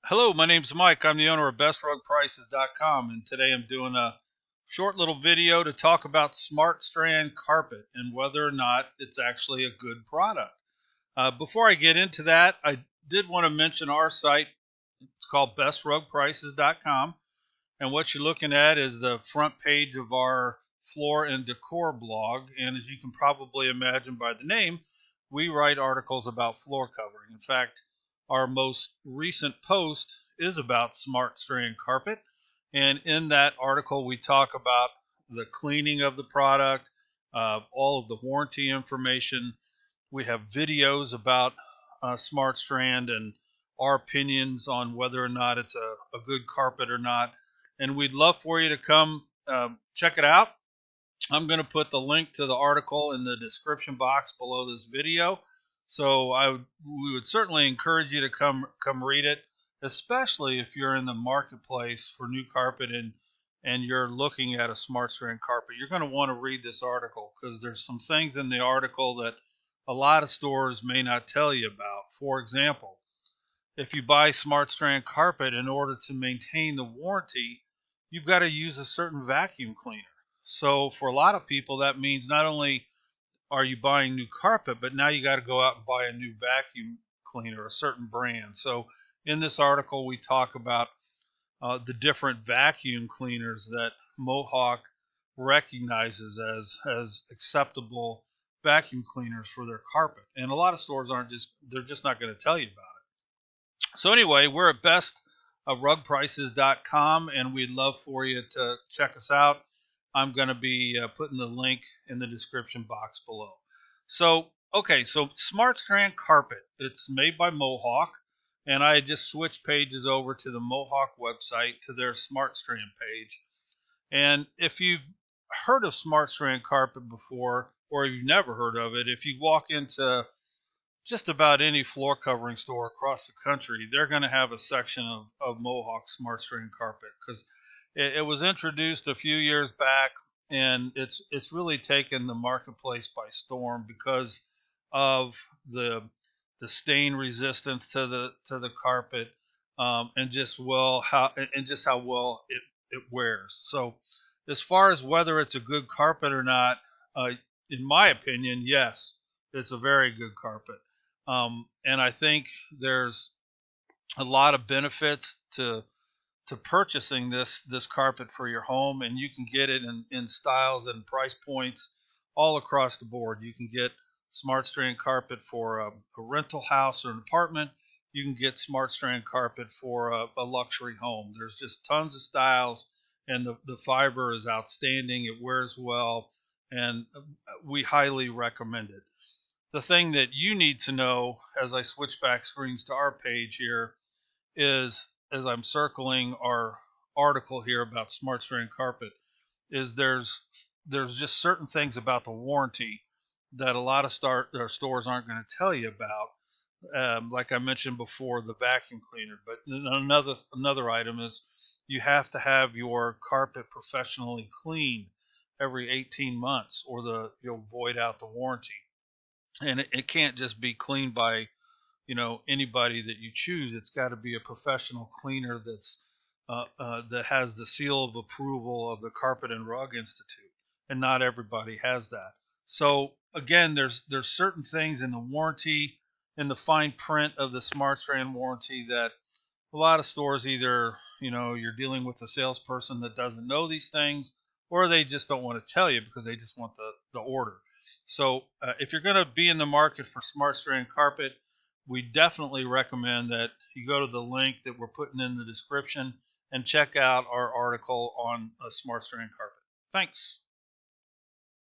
Hello, my name's Mike. I'm the owner of BestRugPrices.com, and today I'm doing a short little video to talk about SmartStrand carpet and whether or not it's actually a good product. Before I get into that, I did want to mention our site. It's called BestRugPrices.com, and what you're looking at is the front page of our floor and decor blog. And as you can probably imagine by the name, we write articles about floor covering. In fact, our most recent post is about SmartStrand carpet. And in that article, we talk about the cleaning of the product, all of the warranty information. We have videos about SmartStrand and our opinions on whether or not it's a good carpet or not. And we'd love for you to come check it out. I'm going to put the link to the article in the description box below this video. So we would certainly encourage you to come read it, especially if you're in the marketplace for new carpet and you're looking at a SmartStrand carpet. You're going to want to read this article because there's some things in the article that a lot of stores may not tell you about. For example, if you buy SmartStrand carpet, in order to maintain the warranty, you've got to use a certain vacuum cleaner. So for a lot of people, that means not only are you buying new carpet, but now you got to go out and buy a new vacuum cleaner, a certain brand. So in this article, we talk about the different vacuum cleaners that Mohawk recognizes as acceptable vacuum cleaners for their carpet. And a lot of stores they're just not going to tell you about it. So anyway, we're at BestRugPrices.com, and we'd love for you to check us out. I'm going to be putting the link in the description box below. So SmartStrand carpet. It's made by Mohawk, and I just switched pages over to the Mohawk website to their SmartStrand page. And if you've heard of SmartStrand carpet before, or you've never heard of it, if you walk into just about any floor covering store across the country, they're going to have a section of Mohawk SmartStrand carpet because it was introduced a few years back, and it's really taken the marketplace by storm because of the stain resistance to the carpet, and just how well it wears. So as far as whether it's a good carpet or not, in my opinion, yes, it's a very good carpet. And I think there's a lot of benefits to purchasing this carpet for your home, and you can get it in styles and price points all across the board. You can get SmartStrand carpet for a rental house or an apartment. You can get SmartStrand carpet for a luxury home. There's just tons of styles, and the fiber is outstanding. It wears well, and we highly recommend it. The thing that you need to know as I switch back screens to our page here is, as I'm circling our article here about SmartStrand carpet, is there's just certain things about the warranty that a lot of stores aren't going to tell you about. Like I mentioned before, the vacuum cleaner. But another item is you have to have your carpet professionally cleaned every 18 months, or you'll void out the warranty. And it can't just be cleaned by anybody that you choose. It's got to be a professional cleaner that has the seal of approval of the Carpet and Rug Institute, and not everybody has that. So again, there's certain things in the warranty, in the fine print of the SmartStrand warranty, that a lot of stores, either you're dealing with a salesperson that doesn't know these things, or they just don't want to tell you because they just want the order. So if you're going to be in the market for SmartStrand carpet, we definitely recommend that you go to the link that we're putting in the description and check out our article on a SmartStrand carpet. Thanks.